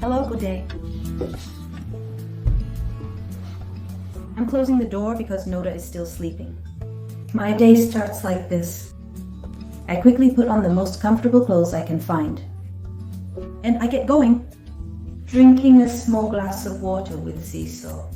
Hello, good day. I'm closing the door because Noda is still sleeping. My day starts like this. I quickly put on the most comfortable clothes I can find. And I get going, drinking a small glass of water with sea salt.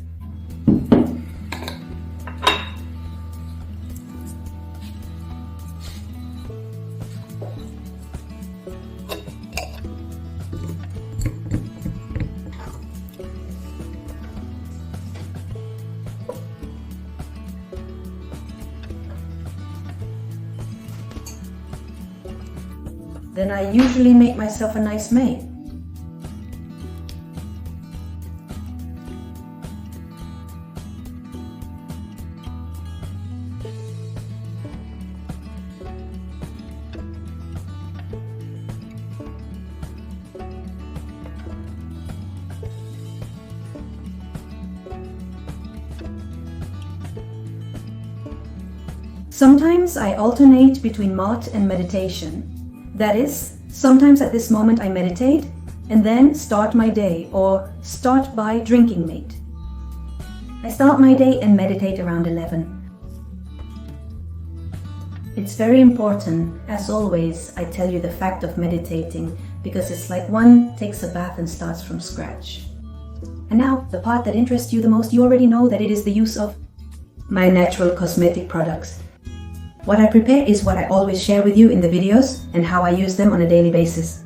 Then I usually make myself a nice meal. Sometimes I alternate between malt and meditation. That is, sometimes at this moment I meditate and then start my day or start by drinking mate. I start my day and meditate around 11. It's very important, as always, I tell you the fact of meditating because it's like one takes a bath and starts from scratch. And now, the part that interests you the most, you already know that it is the use of my natural cosmetic products. What I prepare is what I always share with you in the videos and how I use them on a daily basis.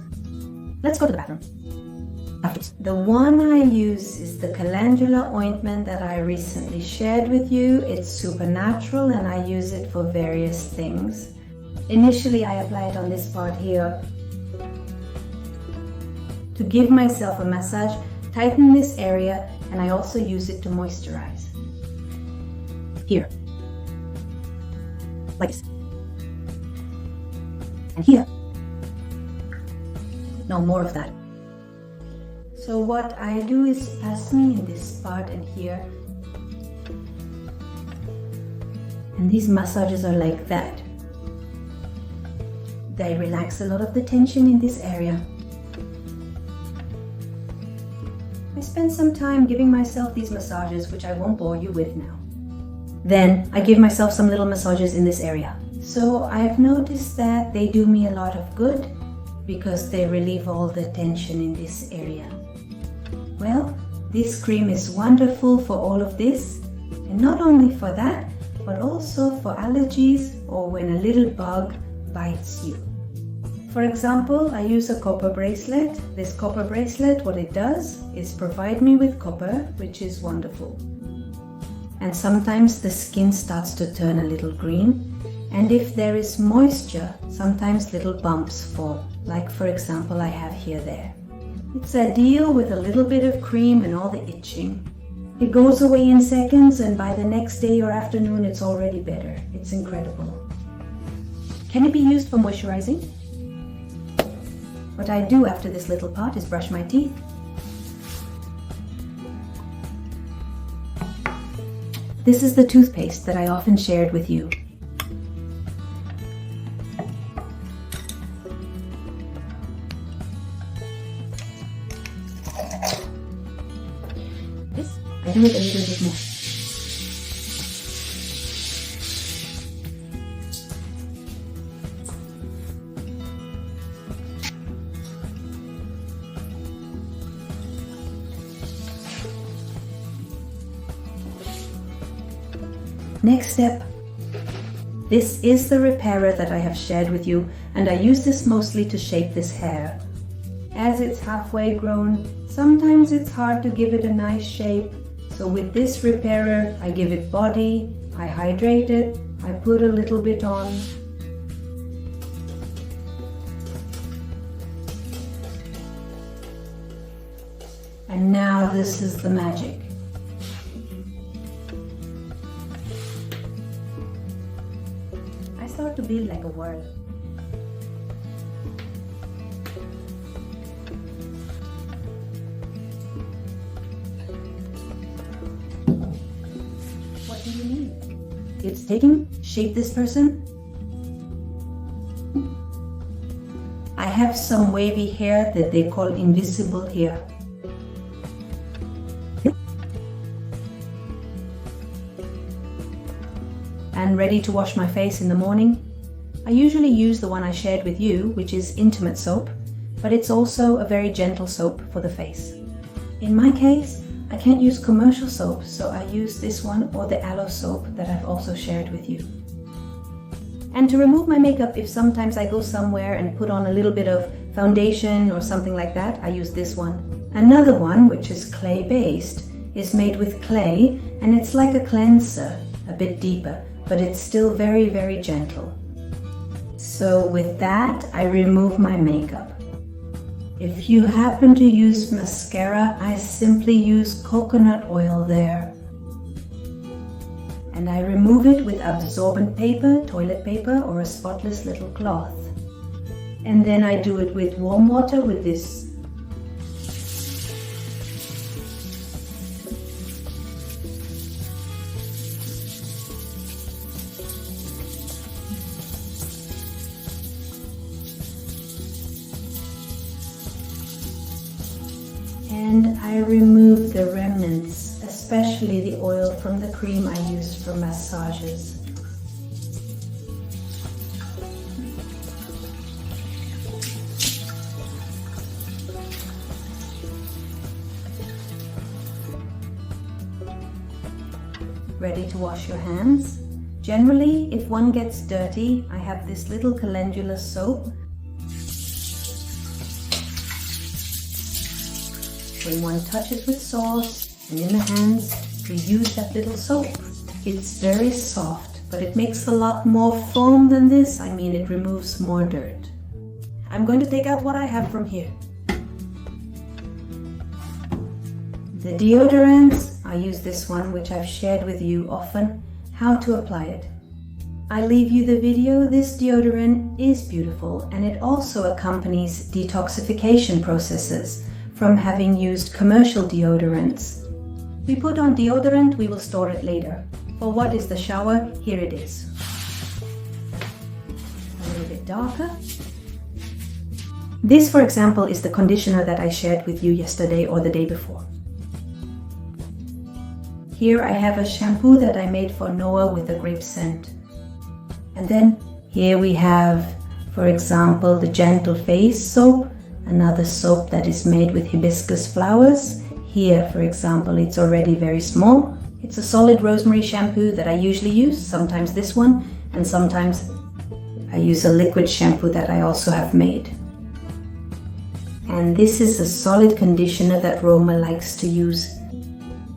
Let's go to the bathroom. The one I use is the Calendula ointment that I recently shared with you. It's super natural and I use it for various things. Initially I apply it on this part here to give myself a massage, tighten this area, and I also use it to moisturize. Here. Like this. And here. No more of that. So what I do is pass me in this part and here. And these massages are like that. They relax a lot of the tension in this area. I spend some time giving myself these massages, which I won't bore you with now. Then I give myself some little massages in this area. So I've noticed that they do me a lot of good because they relieve all the tension in this area. Well, this cream is wonderful for all of this, and not only for that, but also for allergies or when a little bug bites you. For example, I use a copper bracelet. This copper bracelet, what it does is provide me with copper, which is wonderful. And sometimes the skin starts to turn a little green, and if there is moisture, sometimes little bumps form, like for example I have here there. It's ideal with a little bit of cream and all the itching. It goes away in seconds, and by the next day or afternoon it's already better. It's incredible. Can it be used for moisturizing? What I do after this little part is brush my teeth. This is the toothpaste that I often shared with you. This, I do it a little bit more. Next step. This is the repairer that I have shared with you, and I use this mostly to shape this hair. As it's halfway grown, sometimes it's hard to give it a nice shape, so with this repairer I give it body, I hydrate it, I put a little bit on. And now this is the magic. I start to build like a world. What do you mean? It's taking shape this person. I have some wavy hair that they call invisible hair. and ready to wash my face in the morning, I usually use the one I shared with you, which is intimate soap, but it's also a very gentle soap for the face. In my case, I can't use commercial soap, so I use this one or the aloe soap that I've also shared with you. And to remove my makeup, if sometimes I go somewhere and put on a little bit of foundation or something like that, I use this one. Another one, which is clay based, is made with clay, and it's like a cleanser, a bit deeper, but it's still very, very gentle. So with that, I remove my makeup. If you happen to use mascara, I simply use coconut oil there. And I remove it with absorbent paper, toilet paper, or a spotless little cloth. And then I do it with warm water with this. And I remove the remnants, especially the oil from the cream I use for massages. Ready to wash your hands? Generally, if one gets dirty, I have this little Calendula soap. When one touches with sauce and in the hands, we use that little soap. It's very soft, but it makes a lot more foam than this. I mean, it removes more dirt. I'm going to take out what I have from here. The deodorants, I use this one, which I've shared with you often, how to apply it. I leave you the video. This deodorant is beautiful, and it also accompanies detoxification processes from having used commercial deodorants. We put on deodorant, we will store it later. For what is the shower? Here it is. A little bit darker. This, for example, is the conditioner that I shared with you yesterday or the day before. Here I have a shampoo that I made for Noah with a grape scent. And then here we have, for example, the Gentle Face soap, another soap that is made with hibiscus flowers. Here, for example, it's already very small. It's a solid rosemary shampoo that I usually use, sometimes this one, and sometimes I use a liquid shampoo that I also have made. And this is a solid conditioner that Roma likes to use.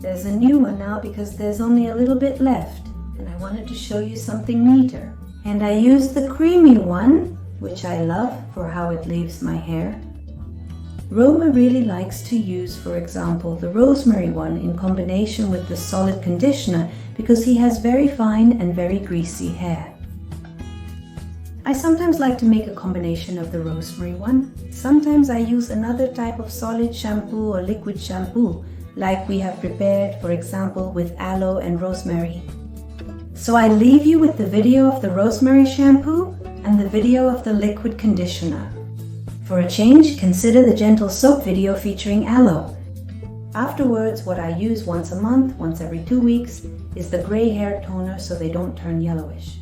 There's a new one now because there's only a little bit left, and I wanted to show you something neater. And I use the creamy one, which I love for how it leaves my hair. Roma really likes to use, for example, the rosemary one in combination with the solid conditioner because he has very fine and very greasy hair. I sometimes like to make a combination of the rosemary one. Sometimes I use another type of solid shampoo or liquid shampoo, like we have prepared, for example, with aloe and rosemary. So I leave you with the video of the rosemary shampoo and the video of the liquid conditioner. For a change, consider the gentle soap video featuring aloe. Afterwards, what I use once a month, once every 2 weeks, is the gray hair toner so they don't turn yellowish.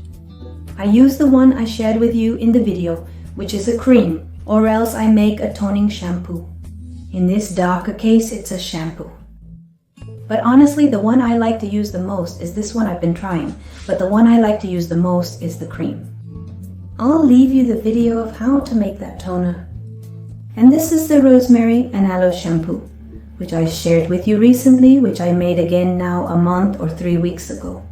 I use the one I shared with you in the video, which is a cream, or else I make a toning shampoo. In this darker case, it's a shampoo. But honestly, the one I like to use the most is this one I've been trying, but the one I like to use the most is the cream. I'll leave you the video of how to make that toner. And this is the rosemary and aloe shampoo, which I shared with you recently, which I made again now a month or 3 weeks ago.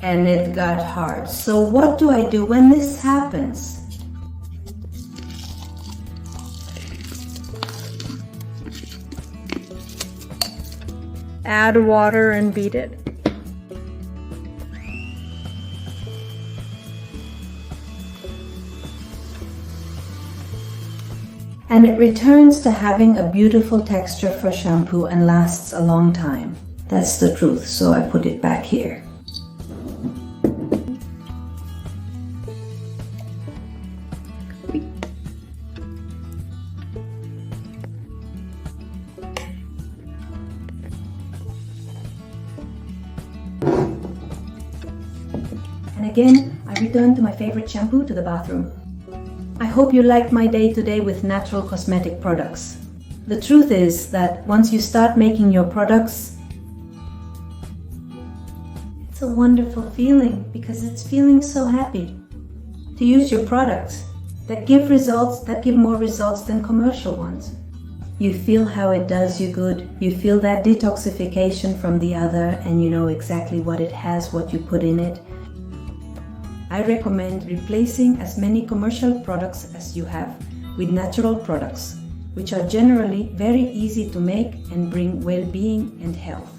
And it got hard. So what do I do when this happens? Add water and beat it. And it returns to having a beautiful texture for shampoo and lasts a long time. That's the truth, so I put it back here. again, I return to my favorite shampoo to the bathroom. I hope you liked my day today with natural cosmetic products. The truth is that once you start making your products, it's a wonderful feeling because it's feeling so happy to use your products that give results, that give more results than commercial ones. You feel how it does you good. You feel that detoxification from the other, and you know exactly what it has, what you put in it. I recommend replacing as many commercial products as you have with natural products, which are generally very easy to make and bring well-being and health.